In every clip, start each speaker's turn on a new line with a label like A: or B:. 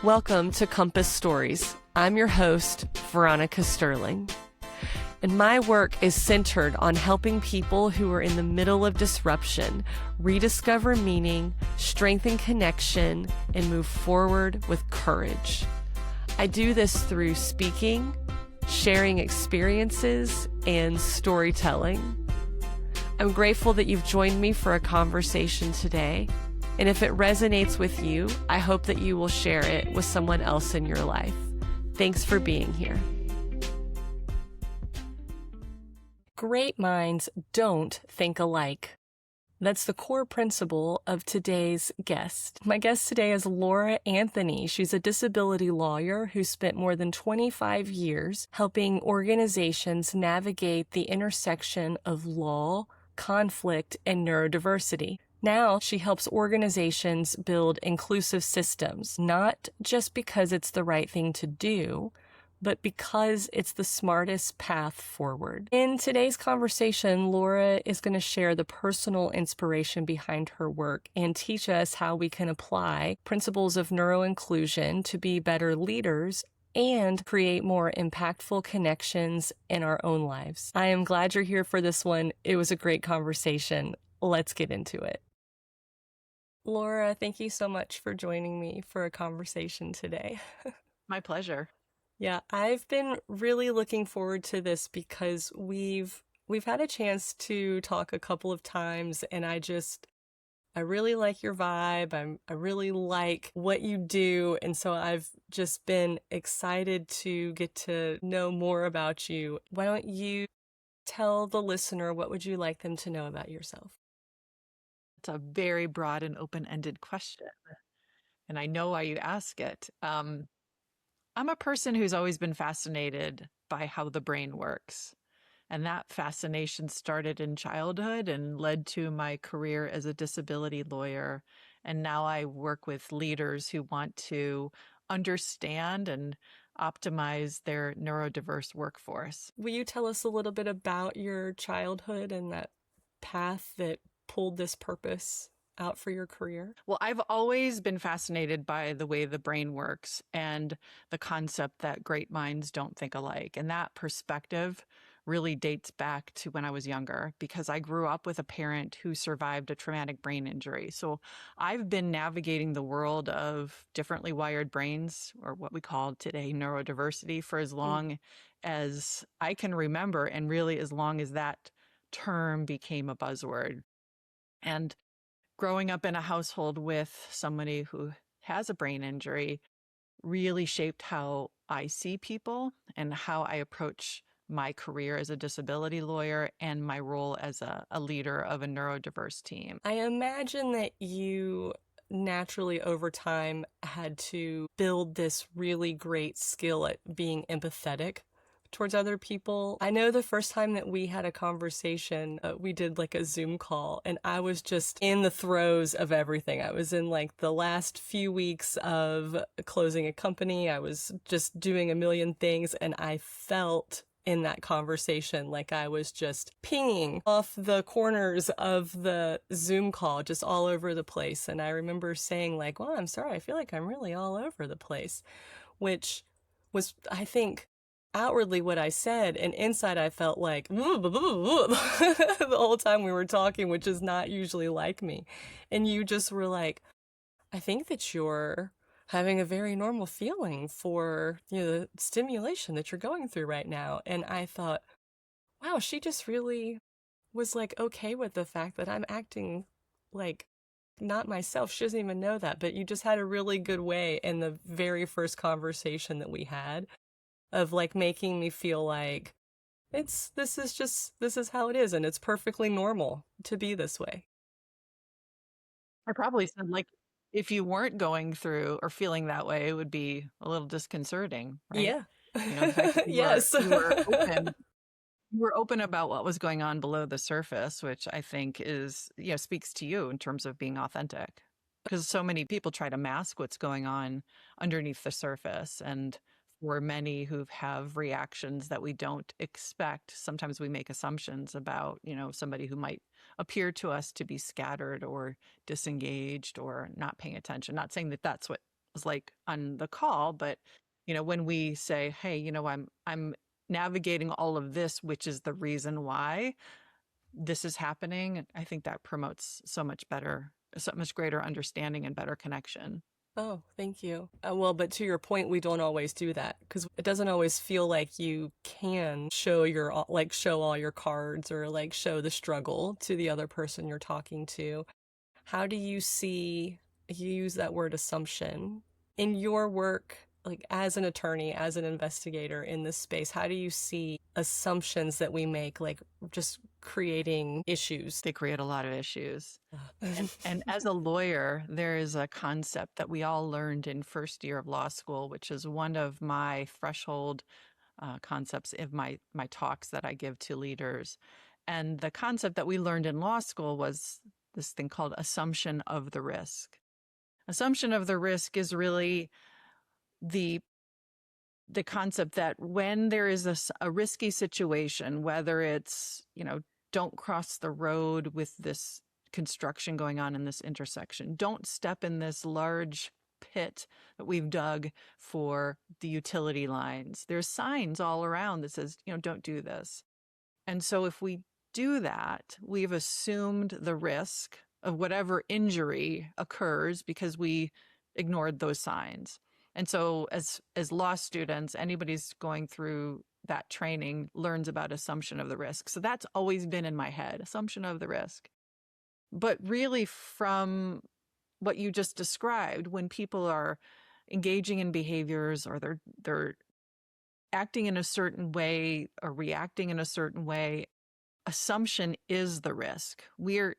A: Welcome to Compass Stories. I'm your host, Veronica Sterling. And my work is centered on helping people who are in the middle of disruption rediscover meaning, strengthen connection, and move forward with courage. I do this through speaking, sharing experiences, and storytelling. I'm grateful that you've joined me for a conversation today. And if it resonates with you, I hope that you will share it with someone else in your life. Thanks for being here. Great minds don't think alike. That's the core principle of today's guest. My guest today is Laura Anthony. She's a disability lawyer who spent more than 25 years helping organizations navigate the intersection of law, conflict, and neurodiversity. Now she helps organizations build inclusive systems, not just because it's the right thing to do, but because it's the smartest path forward. In today's conversation, Laura is going to share the personal inspiration behind her work and teach us how we can apply principles of neuroinclusion to be better leaders and create more impactful connections in our own lives. I am glad you're here for this one. It was a great conversation. Let's get into it. Laura, thank you so much for joining me for a conversation today.
B: My pleasure.
A: Yeah, I've been really looking forward to this because we've had a chance to talk a couple of times, and I really like your vibe. I really like what you do, and so I've just been excited to get to know more about you. Why don't you tell the listener, what would you like them to know about yourself?
B: It's a very broad and open-ended question, and I know why you ask it. I'm a person who's always been fascinated by how the brain works. And that fascination started in childhood and led to my career as a disability lawyer. And now I work with leaders who want to understand and optimize their neurodiverse workforce.
A: Will you tell us a little bit about your childhood and that path that pulled this purpose out for your career?
B: Well, I've always been fascinated by the way the brain works and the concept that great minds don't think alike. And that perspective really dates back to when I was younger because I grew up with a parent who survived a traumatic brain injury. So I've been navigating the world of differently wired brains, or what we call today neurodiversity, for as long as I can remember, and really as long as that term became a buzzword. And growing up in a household with somebody who has a brain injury really shaped how I see people and how I approach my career as a disability lawyer and my role as a leader of a neurodiverse team.
A: I imagine that you naturally over time had to build this really great skill at being empathetic towards other people. I know the first time that we had a conversation, we did like a Zoom call, and I was just in the throes of everything. I was in like the last few weeks of closing a company. I was just doing a million things, and I felt in that conversation like I was just pinging off the corners of the Zoom call, just all over the place. And I remember saying like, well, I'm sorry, I feel like I'm really all over the place, which was, I think, outwardly what I said, and inside I felt like the whole time we were talking, which is not usually like me. And you just were like, I think that you're having a very normal feeling for, the stimulation that you're going through right now. And I thought, wow, she just really was like okay with the fact that I'm acting like not myself. She doesn't even know that, but you just had a really good way in the very first conversation that we had of like making me feel like this is how it is, and it's perfectly normal to be this way.
B: I probably said, like, if you weren't going through or feeling that way, it would be a little disconcerting, right?
A: Yeah.
B: The fact that
A: Yes.
B: you were open about what was going on below the surface, which I think is, speaks to you in terms of being authentic. Because so many people try to mask what's going on underneath the surface. And for many who have reactions that we don't expect, sometimes we make assumptions about, somebody who might appear to us to be scattered or disengaged or not paying attention. Not saying that that's what was like on the call, but when we say, hey, I'm navigating all of this, which is the reason why this is happening, I think that promotes so much greater understanding and better connection.
A: Oh, thank you. Well, but to your point, we don't always do that because it doesn't always feel like you can show show all your cards or like show the struggle to the other person you're talking to. How do you see, you use that word assumption in your work, like as an attorney, as an investigator in this space? How do you see assumptions that we make, like just creating issues?
B: They create a lot of issues. And as a lawyer, there is a concept that we all learned in first year of law school, which is one of my threshold concepts of my talks that I give to leaders. And the concept that we learned in law school was this thing called assumption of the risk. Assumption of the risk is really the concept that when there is a risky situation, whether it's, don't cross the road with this construction going on in this intersection, don't step in this large pit that we've dug for the utility lines. There's signs all around that says, don't do this. And so if we do that, we've assumed the risk of whatever injury occurs because we ignored those signs. And so as law students, anybody's going through that training learns about assumption of the risk. So that's always been in my head, assumption of the risk. But really from what you just described, when people are engaging in behaviors or they're acting in a certain way or reacting in a certain way, assumption is the risk. We're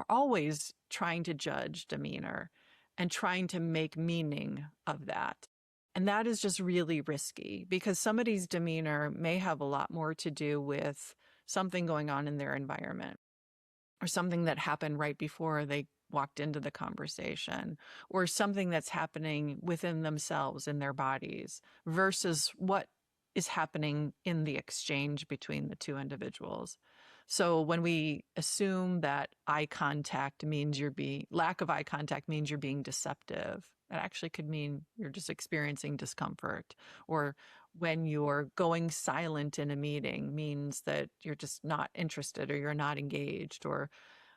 B: always trying to judge demeanor and trying to make meaning of that. And that is just really risky because somebody's demeanor may have a lot more to do with something going on in their environment or something that happened right before they walked into the conversation or something that's happening within themselves in their bodies versus what is happening in the exchange between the two individuals. So when we assume that lack of eye contact means you're being deceptive, that actually could mean you're just experiencing discomfort. Or when you're going silent in a meeting means that you're just not interested or you're not engaged. Or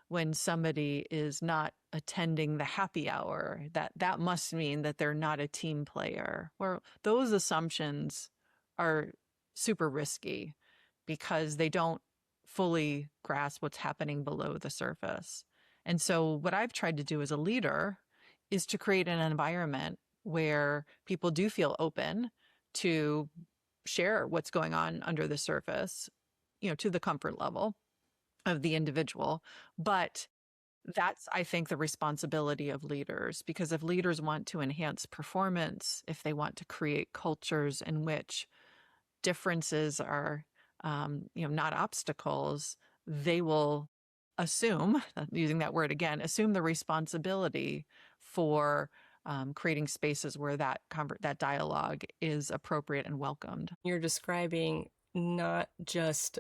B: when somebody is not attending the happy hour, that must mean that they're not a team player. Or those assumptions are super risky because they don't fully grasp what's happening below the surface. And so what I've tried to do as a leader is to create an environment where people do feel open to share what's going on under the surface, to the comfort level of the individual. But that's, I think, the responsibility of leaders, because if leaders want to enhance performance, if they want to create cultures in which differences are, not obstacles, they will assume, using that word again, assume the responsibility for creating spaces where that dialogue is appropriate and welcomed.
A: You're describing not just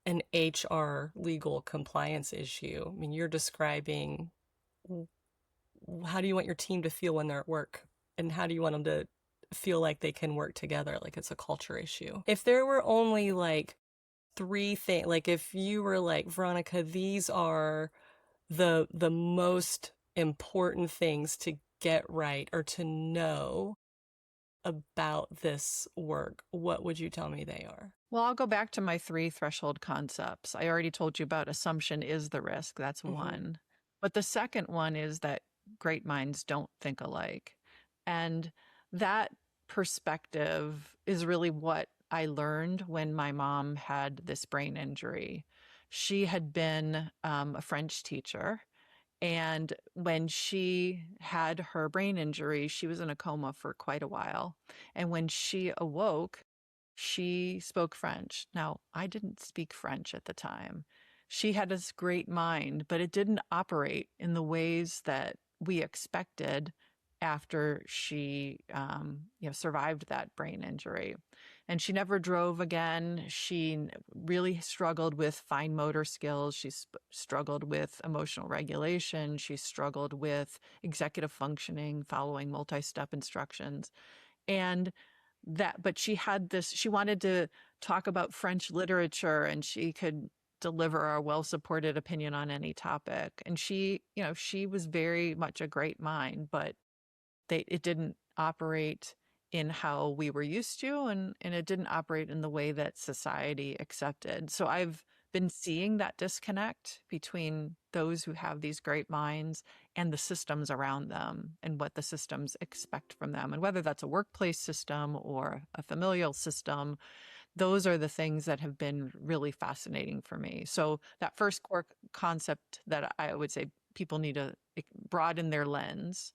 A: an HR legal compliance issue. I mean, you're describing how do you want your team to feel when they're at work, and how do you want them to feel like they can work together, like it's a culture issue. If there were only like three things, like if you were like, Veronica, these are the most important things to get right or to know about this work, what would you tell me they are?
B: Well, I'll go back to my 3 threshold concepts. I already told you about assumption is the risk. That's one. But the second one is that great minds don't think alike. And that perspective is really what I learned when my mom had this brain injury. She had been a French teacher. And when she had her brain injury, she was in a coma for quite a while. And when she awoke, she spoke French. Now, I didn't speak French at the time. She had this great mind, but it didn't operate in the ways that we expected after she survived that brain injury. And she never drove again. She really struggled with fine motor skills. She struggled with emotional regulation. She struggled with executive functioning, following multi-step instructions. And but she had this, she wanted to talk about French literature, and she could deliver a well-supported opinion on any topic. And she was very much a great mind, but it didn't operate in how we were used to, and it didn't operate in the way that society accepted. So I've been seeing that disconnect between those who have these great minds and the systems around them and what the systems expect from them. And whether that's a workplace system or a familial system, those are the things that have been really fascinating for me. So that first core concept that I would say people need to broaden their lens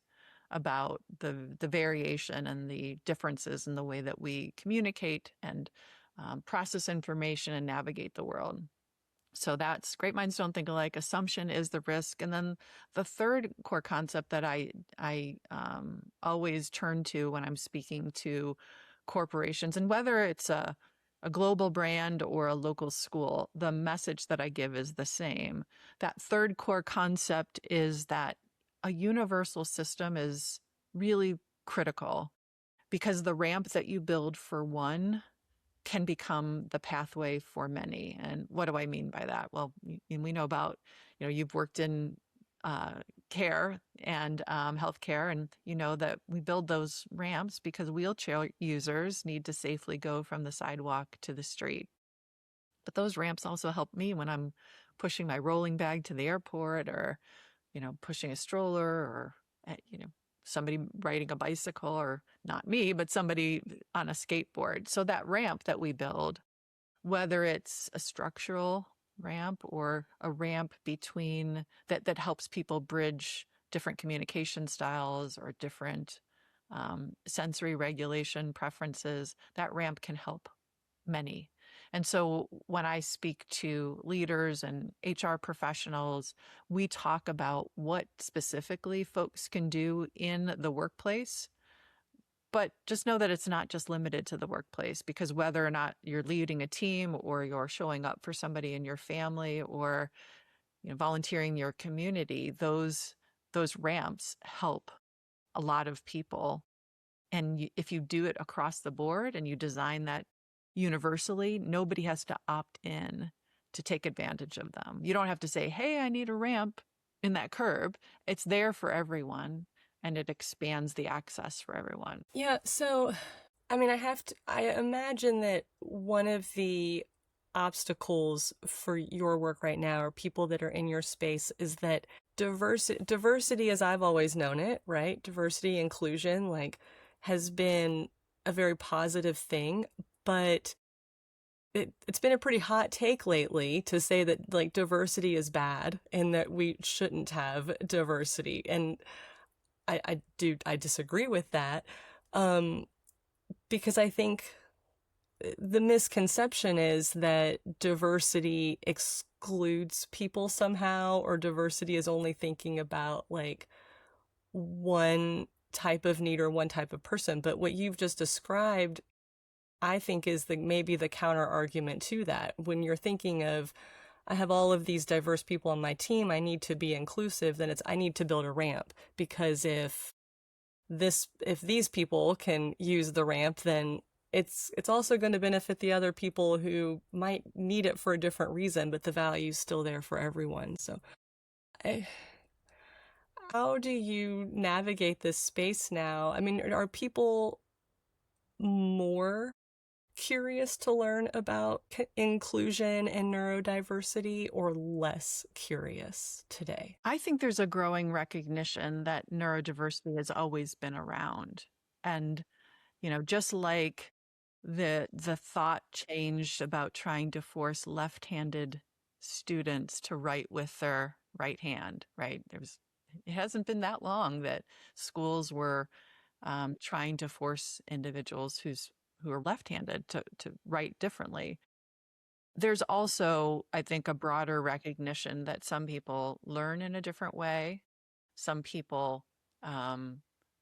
B: about the variation and the differences in the way that we communicate and process information and navigate the world. So that's great minds don't think alike. Assumption is the risk. And then the third core concept that I always turn to when I'm speaking to corporations, and whether it's a global brand or a local school, the message that I give is the same. That third core concept is that a universal system is really critical, because the ramp that you build for one can become the pathway for many. And what do I mean by that? Well, we know about, you've worked in care and healthcare, and you know that we build those ramps because wheelchair users need to safely go from the sidewalk to the street. But those ramps also help me when I'm pushing my rolling bag to the airport, or pushing a stroller, or somebody riding a bicycle, or not me, but somebody on a skateboard. So that ramp that we build, whether it's a structural ramp or a ramp between that helps people bridge different communication styles or different sensory regulation preferences, that ramp can help many. And so when I speak to leaders and HR professionals, we talk about what specifically folks can do in the workplace. But just know that it's not just limited to the workplace, because whether or not you're leading a team, or you're showing up for somebody in your family, or volunteering in your community, those ramps help a lot of people. And if you do it across the board and you design that universally, nobody has to opt in to take advantage of them. You don't have to say, hey, I need a ramp in that curb. It's there for everyone, and it expands the access for everyone.
A: Yeah, so I mean, I imagine that one of the obstacles for your work right now, or people that are in your space, is that diversity as I've always known it, right? Diversity, inclusion, like, has been a very positive thing, but it's been a pretty hot take lately to say that, like, diversity is bad and that we shouldn't have diversity. And I disagree with that. Because I think the misconception is that diversity excludes people somehow, or diversity is only thinking about, like, one type of need or one type of person. But what you've just described, I think, is maybe the counter argument to that. When you're thinking of, I have all of these diverse people on my team, I need to be inclusive, then I need to build a ramp, because if these people can use the ramp, then it's also going to benefit the other people who might need it for a different reason, but the value's still there for everyone. So how do you navigate this space now? I mean, are people more curious to learn about inclusion and neurodiversity, or less curious today?
B: I think there's a growing recognition that neurodiversity has always been around. And, just like the thought changed about trying to force left-handed students to write with their right hand, right? It hasn't been that long that schools were trying to force individuals who are left-handed to write differently. There's also, I think, a broader recognition that some people learn in a different way. Some people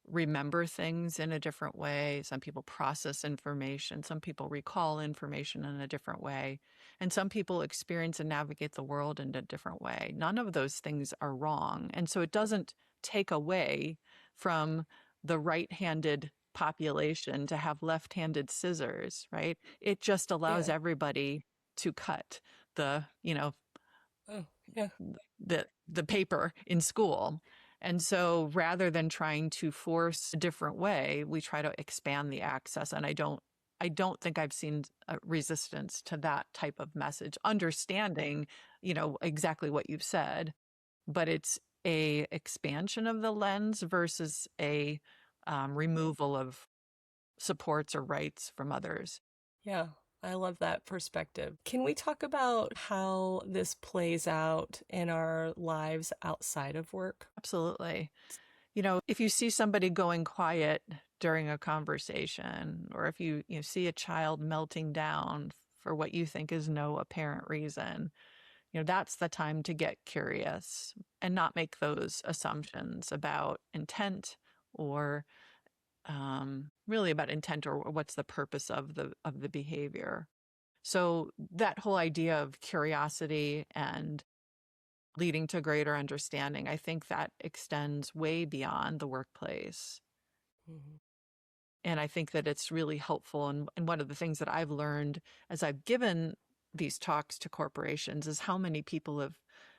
B: remember things in a different way. Some people process information. Some people recall information in a different way. And some people experience and navigate the world in a different way. None of those things are wrong. And so it doesn't take away from the right-handed population to have left-handed scissors, right? It just allows
A: Yeah.
B: everybody to cut the,
A: Oh, yeah.
B: the paper in school. And so rather than trying to force a different way, we try to expand the access. And I don't think I've seen a resistance to that type of message, understanding, exactly what you've said, but it's a expansion of the lens versus a removal of supports or rights from others.
A: Yeah. I love that perspective. Can we talk about how this plays out in our lives outside of work?
B: Absolutely. If you see somebody going quiet during a conversation, or if you see a child melting down for what you think is no apparent reason, that's the time to get curious and not make those assumptions about intent or really about intent or what's the purpose of the behavior. So that whole idea of curiosity and leading to greater understanding, I think that extends way beyond the workplace.
A: Mhm.
B: And I think that it's really helpful. And one of the things that I've learned as I've given these talks to corporations is how many people have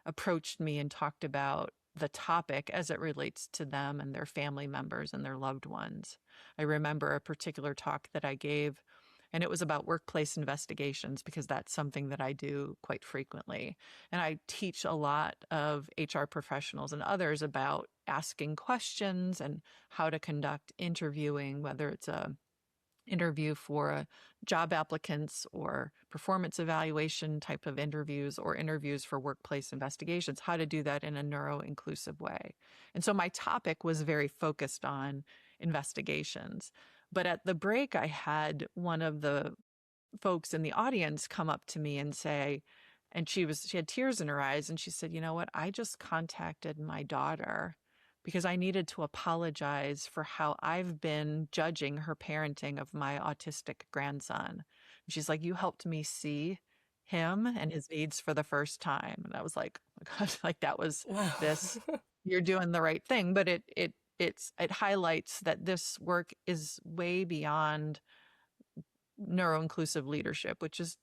B: approached me and talked about the topic as it relates to them and their family members and their loved ones. I remember a particular talk that I gave, and it was about workplace investigations because that's something that I do quite frequently. And I teach a lot of HR professionals and others about asking questions and how to conduct interviewing, whether it's a interview for job applicants or performance evaluation type of interviews or interviews for workplace investigations, how to do that in a neuro-inclusive way. And so my topic was very focused on investigations. But at the break, I had one of the folks in the audience come up to me and say, and she had tears in her eyes, and she said, "You know what? I just contacted my daughter because I needed to apologize for how I've been judging her parenting of my autistic grandson." And she's like, "You helped me see him and his needs for the first time." And I was like, "Oh my God," like that was
A: Wow.
B: this, you're doing the right thing. But it highlights that this work is way beyond neuro-inclusive leadership, which is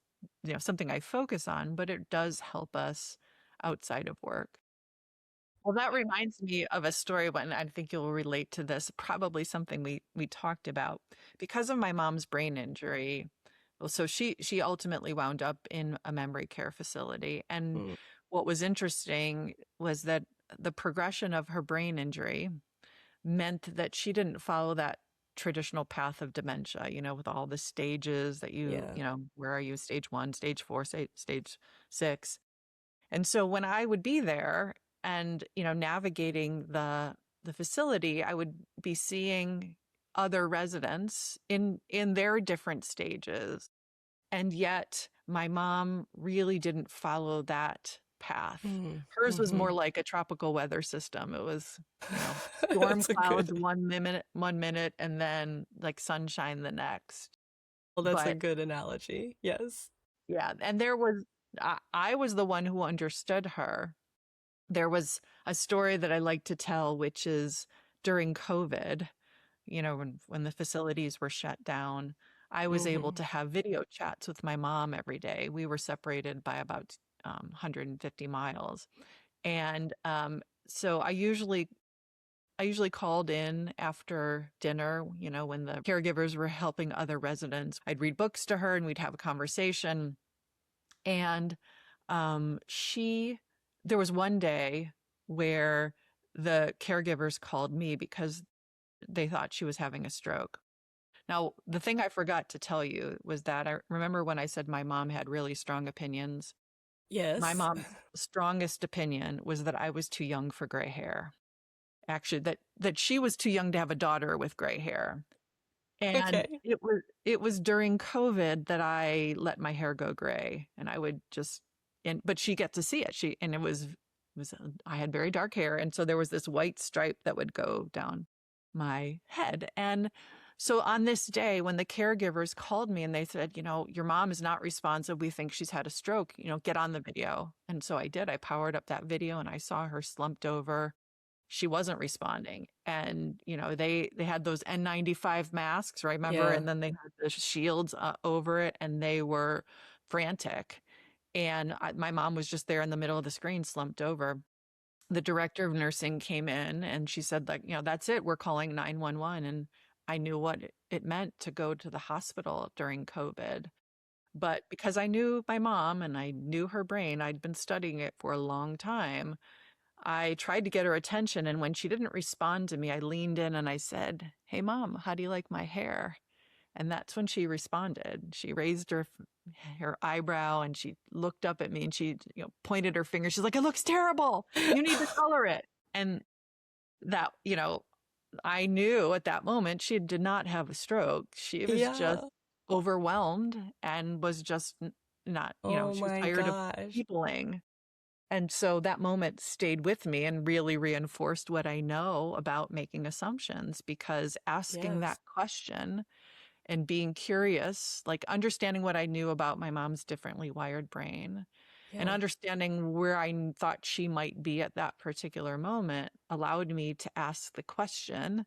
B: something I focus on, but it does help us outside of work. Well, that reminds me of a story when I think you'll relate to this, probably something we talked about. Because of my mom's brain injury, well, so she ultimately wound up in a memory care facility. And
A: Mm.
B: what was interesting was that the progression of her brain injury meant that she didn't follow that traditional path of dementia, with all the stages that
A: Yeah.
B: where are you, stage 1, stage 4, stage 6. And so when I would be there and, navigating the facility, I would be seeing other residents in their different stages. And yet my mom really didn't follow that path.
A: Mm.
B: Hers was more
A: Mhm.
B: like a tropical weather system. It was, storm
A: That's a
B: clouds
A: good.
B: 1 minute and then like sunshine the next.
A: Well, that's a
B: But
A: good analogy. Yes.
B: yeah, and I was the one who understood her. There was a story that I like to tell, which is during COVID, when the facilities were shut down, I was able
A: Mhm.
B: to have video chats with my mom every day. We were separated by about 150 miles. And so I usually called in after dinner, when the caregivers were helping other residents. I'd read books to her and we'd have a conversation. And there was one day where the caregivers called me because they thought she was having a stroke. Now, the thing I forgot to tell you was that I remember when I said my mom had really strong opinions. My
A: Yes.
B: mom's strongest opinion was that I was too young for gray hair. Actually, that she was too young to have a daughter with gray hair. And
A: Okay.
B: it was during COVID that I let my hair go gray, and I would just, but she got to see it. I had very dark hair, and so there was this white stripe that would go down my head. And so on this day, when the caregivers called me and they said, your mom is not responsive, we think she's had a stroke, get on the video. And so I did. I powered up that video and I saw her slumped over. She wasn't responding. And, they had those N95 masks, remember?
A: Yeah.
B: And then they had the shields over it, and they were frantic. And my mom was just there in the middle of the screen, slumped over. The director of nursing came in and she said, like, that's it. We're calling 911. And I knew what it meant to go to the hospital during COVID. But because I knew my mom and I knew her brain, I'd been studying it for a long time. I tried to get her attention. And when she didn't respond to me, I leaned in and I said, "Hey, Mom, how do you like my hair?" And that's when she responded. She raised her eyebrow and she looked up at me and she pointed her finger. She's like, "It looks terrible. You need to color it." And that, I knew at that moment she did not have a stroke. She was just
A: Yeah.
B: overwhelmed and was just not,
A: Oh
B: she was
A: my
B: tired of
A: gosh.
B: peopling. And so that moment stayed with me and really reinforced what I know about making assumptions, because asking
A: Yes.
B: that question and being curious, like understanding what I knew about my mom's differently wired brain and
A: Yeah.
B: understanding where I thought she might be at that particular moment, allowed me to ask the question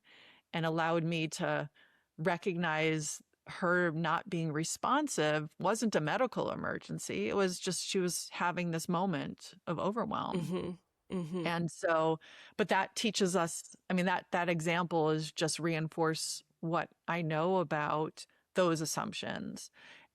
B: and allowed me to recognize her not being responsive wasn't a medical emergency. It was just she was having this moment of overwhelm.
A: Mm-hmm. Mm-hmm.
B: And so, but that teaches us, I mean, that example is just reinforce what I know about those assumptions.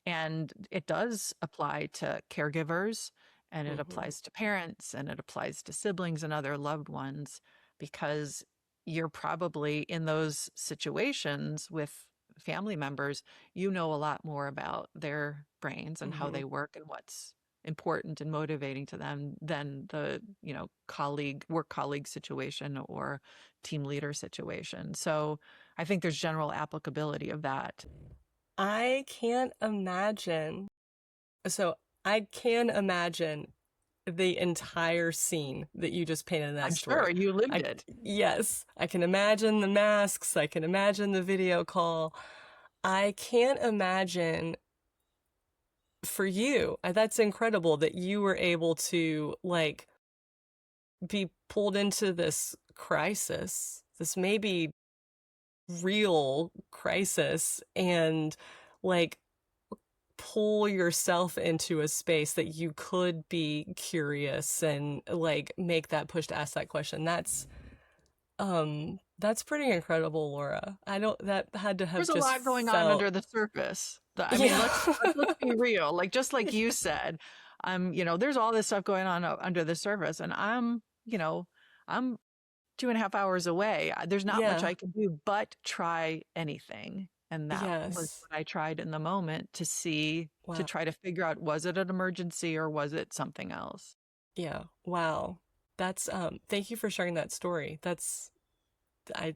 B: And it does apply to caregivers, and it
A: Mm-hmm.
B: applies to parents, and it applies to siblings and other loved ones, because you're probably in those situations with family members, you know a lot more about their brains and how
A: Mm-hmm.
B: they work and what's important and motivating to them than the work colleague situation or team leader situation. So I think there's general applicability of that.
A: I can't imagine. So I can imagine the entire scene that you just painted in that
B: I'm sure
A: story.
B: you lived
A: I
B: it.
A: yes, I can imagine the masks, I can imagine the video call. I can't imagine for you. That's incredible that you were able to like be pulled into this crisis, this maybe real crisis, and like pull yourself into a space that you could be curious and like make that push to ask that question. That's pretty incredible, Laura. I don't that had to have
B: There's a
A: just
B: lot going on
A: felt
B: under the surface. I mean,
A: yeah.
B: let's be real. Like just like you said, there's all this stuff going on under the surface, and I'm 2.5 hours away. There's not much
A: Yeah.
B: I can do but try anything. And that was
A: Yes.
B: what I tried in the moment to
A: Wow.
B: try to figure out, was it an emergency or was it something else?
A: Yeah. Wow. That's thank you for sharing that story. I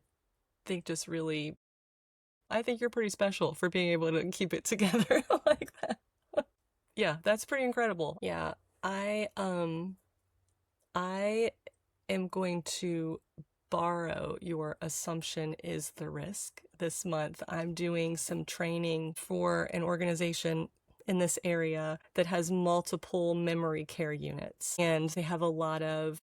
A: think just really I think you're pretty special for being able to keep it together like that. Yeah, that's pretty incredible. Yeah. I am going to borrow your assumption is the risk this month. I'm doing some training for an organization in this area that has multiple memory care units, and they have a lot of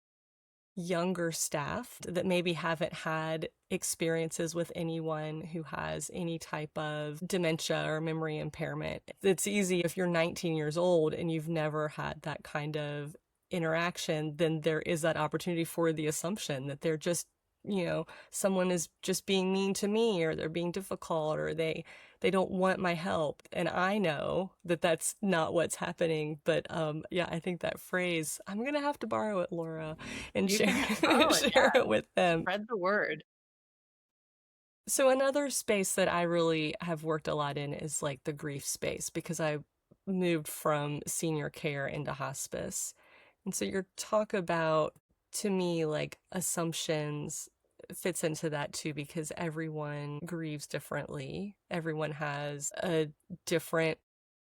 A: younger staff that maybe haven't had experiences with anyone who has any type of dementia or memory impairment. It's easy if you're 19 years old and you've never had that kind of interaction, then there is that opportunity for the assumption that they're just, someone is just being mean to me, or they're being difficult, or they don't want my help. And I know that that's not what's happening. But yeah, I think that phrase, I'm going to have to borrow it, Laura, and
B: You
A: share,
B: can borrow it.
A: share
B: Yeah.
A: it with them.
B: Spread the word.
A: So another space that I really have worked a lot in is like the grief space, because I moved from senior care into hospice. And so your talk about, to me, like assumptions fits into that too, because everyone grieves differently. Everyone has a different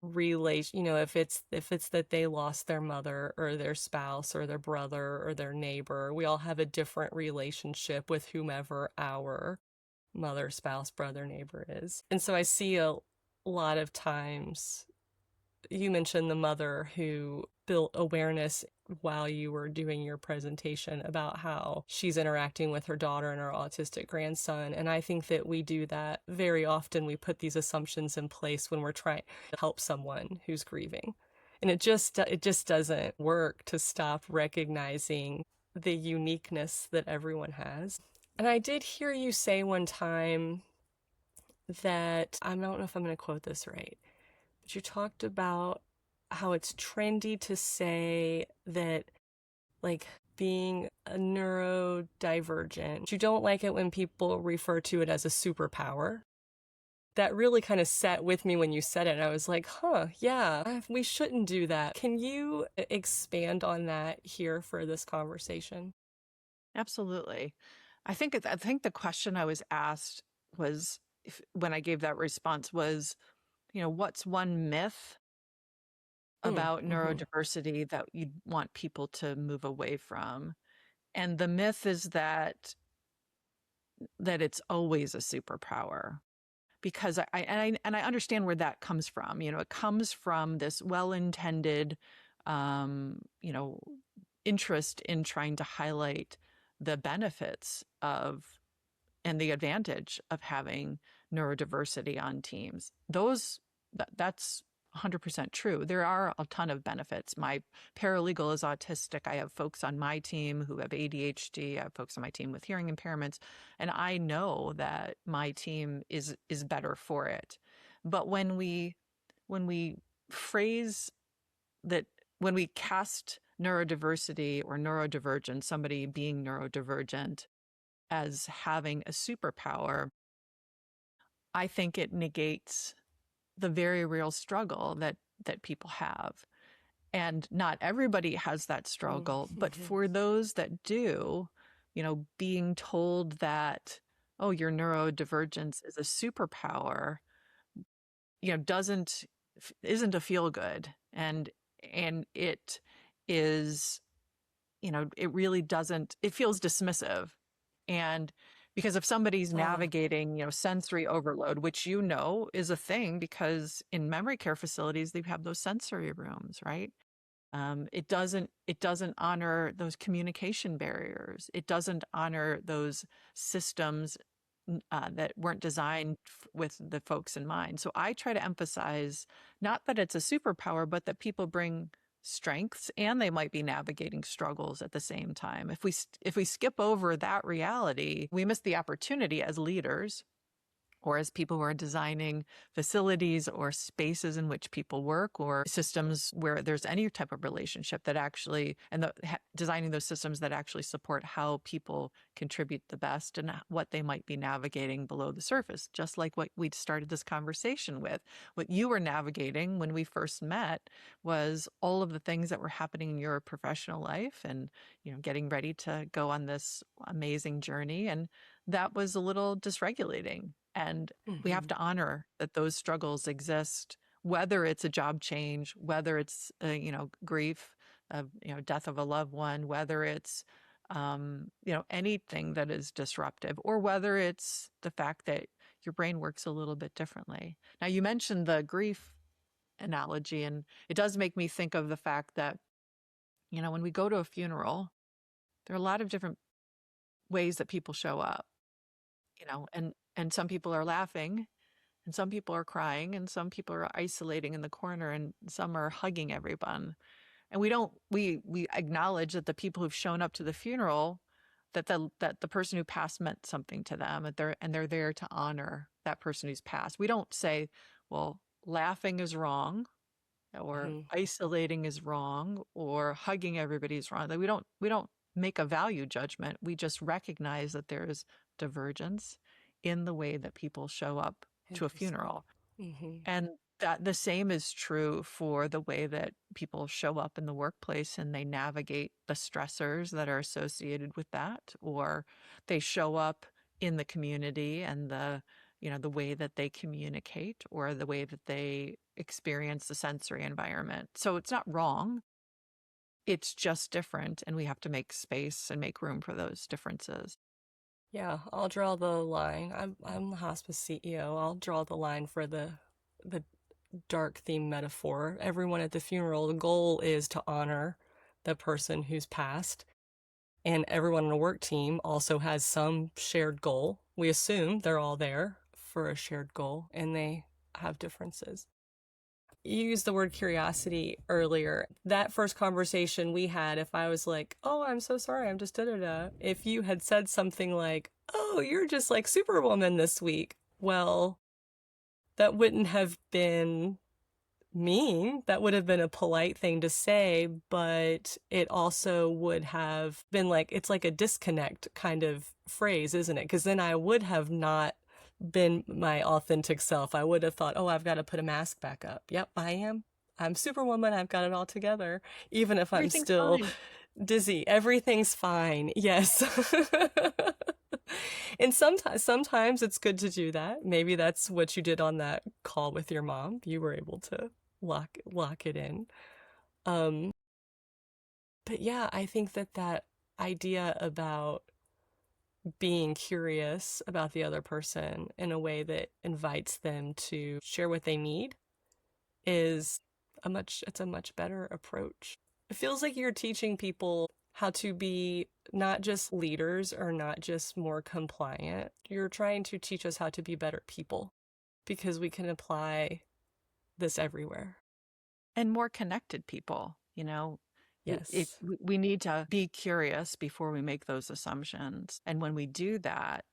A: relation, if it's that they lost their mother or their spouse or their brother or their neighbor, we all have a different relationship with whomever our mother, spouse, brother, neighbor is. And so I see a lot of times, you mentioned the mother who built awareness while you were doing your presentation about how she's interacting with her daughter and her autistic grandson. And I think that we do that very often. We put these assumptions in place when we're trying to help someone who's grieving. And it just doesn't work to stop recognizing the uniqueness that everyone has. And I did hear you say one time that, I don't know if I'm going to quote this right, but you talked about how it's trendy to say that, like, being a neurodivergent, you don't like it when people refer to it as a superpower. That really kind of sat with me when you said it. And I was like, huh, yeah, we shouldn't do that. Can you expand on that here for this conversation?
B: Absolutely. I think the question I was asked was, when I gave that response, was, what's one myth about
A: Mm-hmm.
B: neurodiversity that you'd want people to move away from? And the myth is that it's always a superpower. Because I understand where that comes from. It comes from this well-intended, um, you know, interest in trying to highlight the benefits of and the advantage of having neurodiversity on teams. That's 100% true. There are a ton of benefits. My paralegal is autistic. I have folks on my team who have ADHD. I have folks on my team with hearing impairments, and I know that my team is better for it. But when we phrase that, when we cast neurodiversity or neurodivergent, somebody being neurodivergent, as having a superpower, I think it negates the very real struggle that people have. And not everybody has that struggle, but
A: Mm-hmm.
B: for those that do, being told that, oh, your neurodivergence is a superpower, doesn't isn't a feel good. And it is, it really doesn't, it feels dismissive. And because if somebody's
A: Uh,
B: navigating, sensory overload, which is a thing, because in memory care facilities they have those sensory rooms, right? It doesn't honor those communication barriers. It doesn't honor those systems that weren't designed with the folks in mind. So I try to emphasize not that it's a superpower, but that people bring strengths and they might be navigating struggles at the same time. If we skip over that reality, we miss the opportunity as leaders or as people who are designing facilities or spaces in which people work, or systems where there's any type of relationship that actually, designing those systems that actually support how people contribute the best and what they might be navigating below the surface. Just like what we started this conversation with, what you were navigating when we first met was all of the things that were happening in your professional life, and getting ready to go on this amazing journey. And that was a little dysregulating. And we have
A: mm-hmm.
B: to honor that those struggles exist, whether it's a job change, whether it's, grief, death of a loved one, whether it's, anything that is disruptive, or whether it's the fact that your brain works a little bit differently. Now, you mentioned the grief analogy, and it does make me think of the fact that, when we go to a funeral, there are a lot of different ways that people show up, and some people are laughing, and some people are crying, and some people are isolating in the corner, and some are hugging everyone. And we acknowledge that the people who've shown up to the funeral, that the person who passed meant something to them, and they're there to honor that person who's passed. We don't say, well, laughing is wrong, or
A: Mm-hmm.
B: isolating is wrong, or hugging everybody is wrong. Like, we don't make a value judgment. We just recognize that there is divergence in the way that people show up to a
A: Interesting.
B: funeral.
A: Mm-hmm.
B: And that the same is true for the way that people show up in the workplace, and they navigate the stressors that are associated with that, or they show up in the community, and the way that they communicate, or the way that they experience the sensory environment. So it's not wrong. It's just different, and we have to make space and make room for those differences.
A: Yeah, I'll draw the line. I'm the hospice CEO. I'll draw the line for the dark theme metaphor. Everyone at the funeral, the goal is to honor the person who's passed, and everyone on a work team also has some shared goal. We assume they're all there for a shared goal, and they have differences. You used the word curiosity earlier. That first conversation we had, if I was like, oh, I'm so sorry, I'm just da da da, if you had said something like, oh, you're just like Superwoman this week, well, that wouldn't have been mean. That would have been a polite thing to say, but it also would have been like, it's like a disconnect kind of phrase, isn't it? Because then I would have not been my authentic self. I would have thought, oh, I've got to put a mask back up. Yep, I am. I'm Superwoman. I've got it all together. Even if I'm
B: Everything's
A: still
B: fine.
A: dizzy, everything's fine. Yes. And sometimes it's good to do that. Maybe that's what you did on that call with your mom. You were able to lock it in. Um, but yeah, I think that idea about being curious about the other person in a way that invites them to share what they need is it's a much better approach. It feels like you're teaching people how to be not just leaders or not just more compliant. You're trying to teach us how to be better people because we can apply this everywhere.
B: And more connected people,
A: Yes.
B: we need to be curious before we make those assumptions. And when we do that,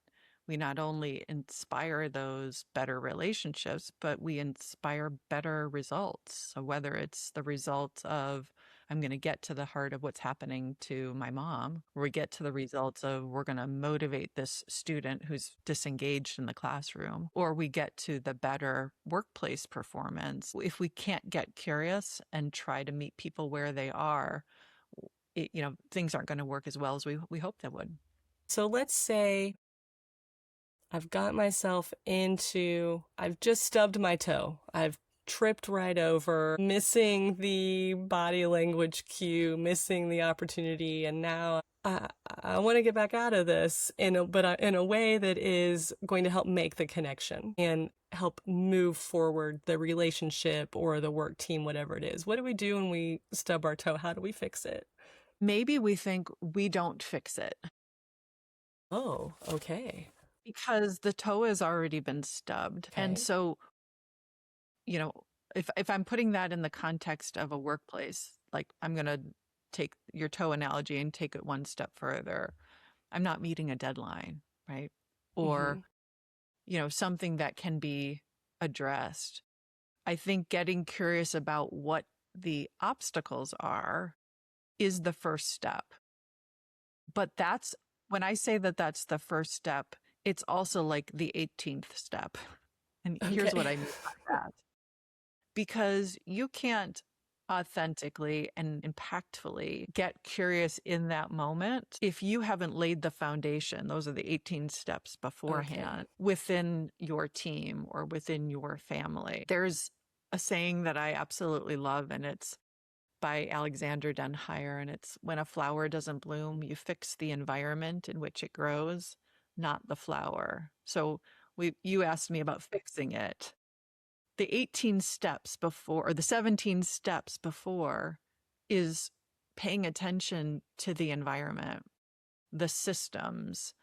B: we not only inspire those better relationships, but we inspire better results. So whether it's the result of, I'm going to get to the heart of what's happening to my mom, or we get to the results of, we're going to motivate this student who's disengaged in the classroom, or we get to the better workplace performance. If we can't get curious and try to meet people where they are, things aren't going to work as well as we hope they would.
A: So let's say I've got myself I've just stubbed my toe. I've tripped right over, missing the body language cue, missing the opportunity, and now I want to get back out of this in a way that is going to help make the connection and help move forward the relationship or the work team, whatever it is. What do we do when we stub our toe? How do we fix it?
B: Maybe we think we don't fix it
A: Oh, okay.
B: because the toe has already been stubbed. And
A: Okay.
B: so, you know, if I'm putting that in the context of a workplace, like I'm going to take your toe analogy and take it one step further. I'm not meeting a deadline, right? Or,
A: Mm-hmm.
B: something that can be addressed. I think getting curious about what the obstacles are is the first step. But when I say that that's the first step, it's also like the 18th step. And here's what
A: Okay.
B: I mean by that. Because you can't authentically and impactfully get curious in that moment if you haven't laid the foundation. Those are the 18 steps
A: Okay.
B: beforehand within your team or within your family. There's a saying that I absolutely love, and it's by Alexander Denhire, and it's, when a flower doesn't bloom, you fix the environment in which it grows, not the flower. So you asked me about fixing it. The 18 steps before, or the 17 steps before, is paying attention to the environment, the systems,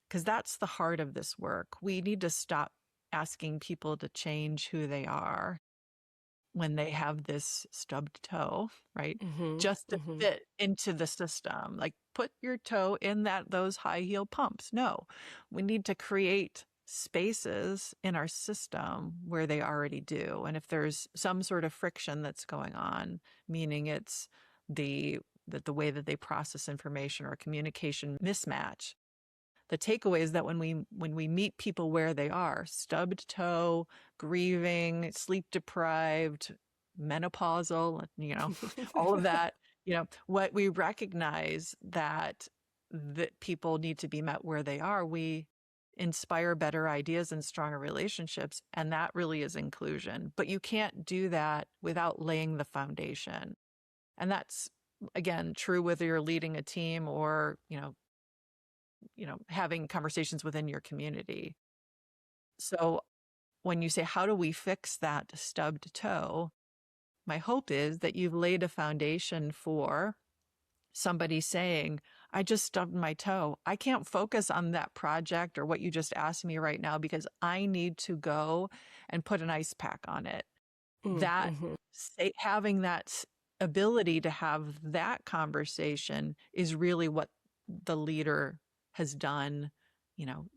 B: because that's the heart of this work. We need to stop asking people to change who they are when they have this stubbed toe, right?
A: Mm-hmm.
B: Just to
A: Mm-hmm.
B: fit into the system. Like, put your toe in those high heel pumps. No, we need to create spaces in our system where they already do. And if there's some sort of friction that's going on, meaning it's the way that they process information or communication mismatch, the takeaway is that when we meet people where they are, stubbed toe, grieving, sleep deprived, menopausal, all of that, what we recognize that people need to be met where they are, we inspire better ideas and stronger relationships, and that really is inclusion. But you can't do that without laying the foundation. And that's, again, true whether you're leading a team or, having conversations within your community. So when you say, how do we fix that stubbed toe? My hope is that you've laid a foundation for somebody saying, I just stubbed my toe. I can't focus on that project or what you just asked me right now because I need to go and put an ice pack on it. That
A: Mm-hmm.
B: having that ability to have that conversation is really what the leader has done, you know,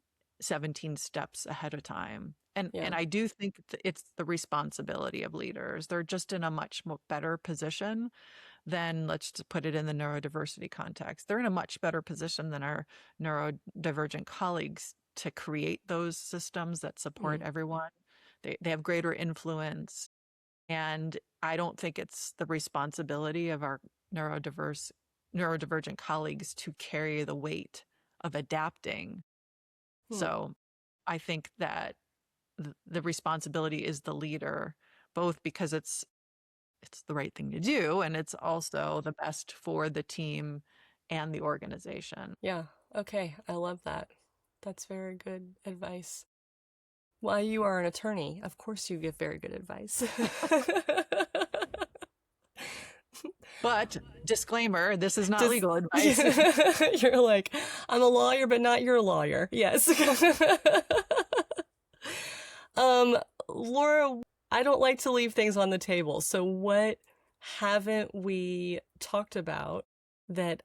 B: 17 steps ahead of time. And
A: Yeah.
B: I do think it's the responsibility of leaders. They're just in a much more better position than, let's just put it in the neurodiversity context. They're in a much better position than our neurodivergent colleagues to create those systems that support
A: Mm.
B: everyone. They have greater influence. And I don't think it's the responsibility of our neurodivergent colleagues to carry the weight of adapting.
A: Mm.
B: So I think that the responsibility is the leader, both because it's the right thing to do, and it's also the best for the team and the organization.
A: Yeah. Okay. I love that. That's very good advice. Why, you are an attorney. Of course you give very good advice.
B: But disclaimer, this is not
A: Just
B: legal advice.
A: you're like, I'm a lawyer, but not your lawyer. Yes. um, Laura, I don't like to leave things on the table. So what haven't we talked about that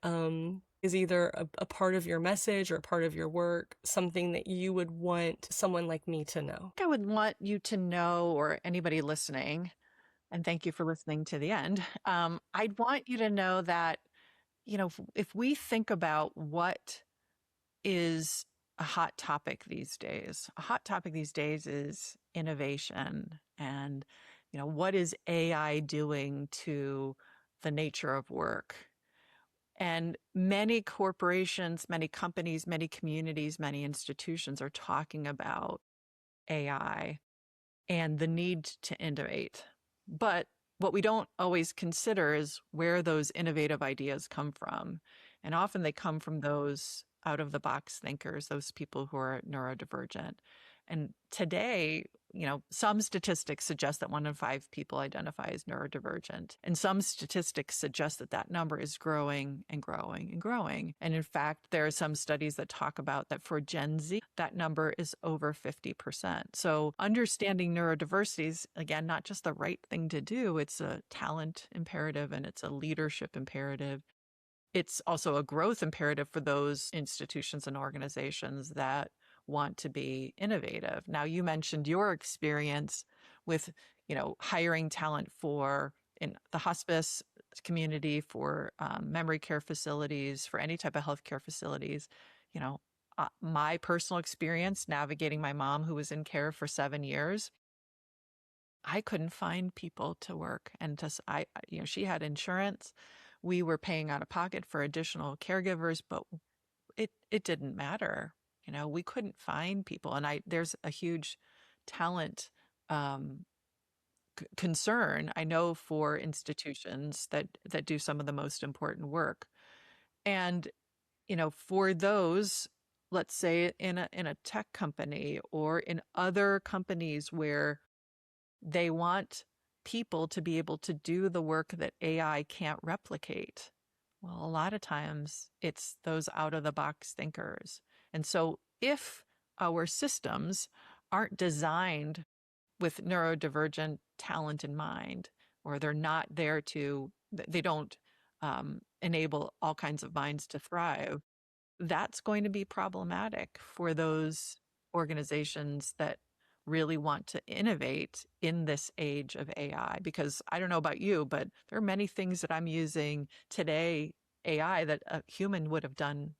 A: is either a part of your message or part of your work, something that you would want someone like me to know?
B: I would want you to know, or anybody listening, and thank you for listening to the end. I'd want you to know that, if we think about what is a hot topic these days, a hot topic these days is innovation. And, what is AI doing to the nature of work? And many corporations, many companies, many communities, many institutions are talking about AI and the need to innovate. But what we don't always consider is where those innovative ideas come from. And often they come from those out of the box thinkers, those people who are neurodivergent. And today, some statistics suggest that 1 in 5 people identify as neurodivergent. And some statistics suggest that that number is growing and growing and growing. And in fact, there are some studies that talk about that for Gen Z, that number is over 50%. So understanding neurodiversity is, again, not just the right thing to do, it's a talent imperative and it's a leadership imperative. It's also a growth imperative for those institutions and organizations that want to be innovative. Now, you mentioned your experience with, hiring talent for in the hospice community, for memory care facilities, for any type of healthcare facilities. My personal experience navigating my mom, who was in care for 7 years, I couldn't find people to work, and she had insurance. We were paying out of pocket for additional caregivers, but it didn't matter. We couldn't find people, and there's a huge talent um, concern, I know, for institutions that do some of the most important work. And for those, let's say in a tech company or in other companies where they want people to be able to do the work that AI can't replicate. Well, a lot of times it's those out of the box thinkers. And so if our systems aren't designed with neurodivergent talent in mind, or they're not there they don't enable all kinds of minds to thrive, that's going to be problematic for those organizations that really want to innovate in this age of AI. Because I don't know about you, but there are many things that I'm using today, AI, that a human would have done,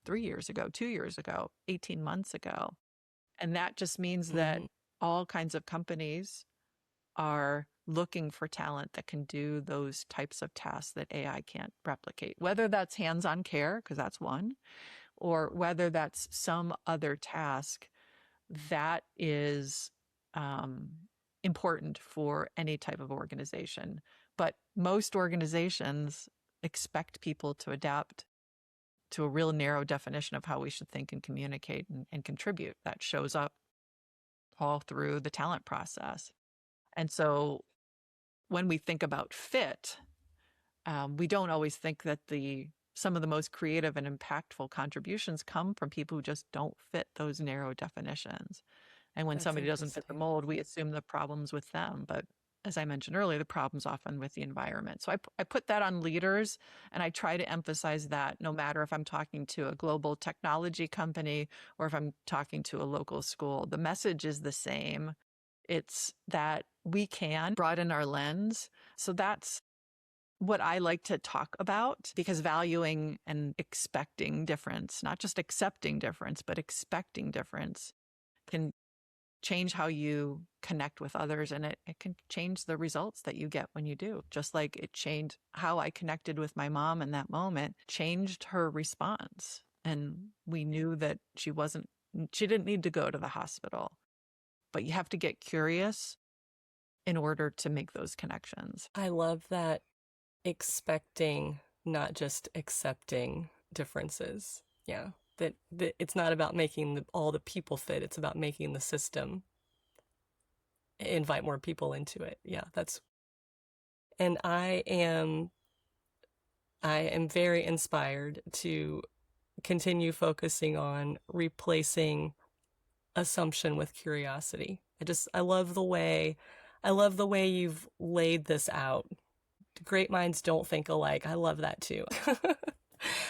B: 3 years ago, 2 years ago, 18 months ago. And that just means that
A: Mm-hmm.
B: all kinds of companies are looking for talent that can do those types of tasks that AI can't replicate, whether that's hands-on care, because that's one, or whether that's some other task that is um, important for any type of organization. But most organizations expect people to adapt to a real narrow definition of how we should think and communicate and contribute. That shows up all through the talent process. And so when we think about fit, we don't always think that some of the most creative and impactful contributions come from people who just don't fit those narrow definitions. And when somebody doesn't fit the mold, we assume the problem's with them. But as I mentioned earlier, the problem's often with the environment. So I put that on leaders, and I try to emphasize that no matter if I'm talking to a global technology company or if I'm talking to a local school, the message is the same. It's that we can broaden our lens. So that's what I like to talk about, because valuing and expecting difference, not just accepting difference, but expecting difference, can change how you connect with others, and it can change the results that you get when you do. Just like it changed how I connected with my mom in that moment, changed her response. And we knew that she didn't need to go to the hospital, but you have to get curious in order to make those connections.
A: I love that. Expecting, not just accepting differences. Yeah. That it's not about making all the people fit. It's about making the system invite more people into it. Yeah, and I am very inspired to continue focusing on replacing assumption with curiosity. I love the way you've laid this out. Great minds don't think alike. I love that too.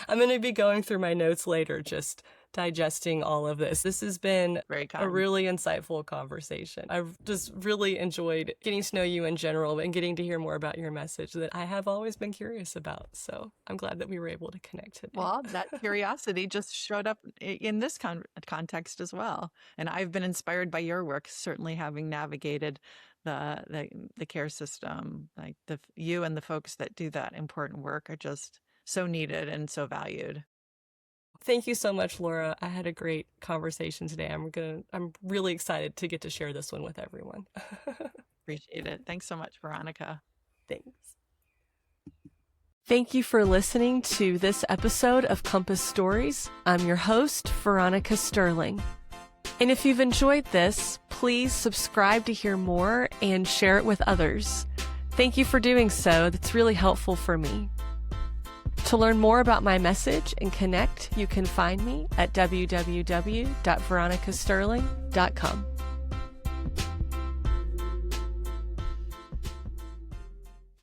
A: I'm going to be going through my notes later, just digesting all of this. This has been a really insightful conversation. I've just really enjoyed getting to know you in general and getting to hear more about your message that I have always been curious about. So I'm glad that we were able to connect today.
B: Well, that curiosity just showed up in this context as well. And I've been inspired by your work, certainly having navigated the care system. Like you and the folks that do that important work are just so needed and so valued.
A: Thank you so much, Laura. I had a great conversation today. I'm really excited to get to share this one with everyone.
B: Appreciate it. Thanks so much, Veronica.
A: Thanks. Thank you for listening to this episode of Compass Stories. I'm your host, Veronica Sterling. And if you've enjoyed this, please subscribe to hear more and share it with others. Thank you for doing so. That's really helpful for me. To learn more about my message and connect, you can find me at www.veronicasterling.com.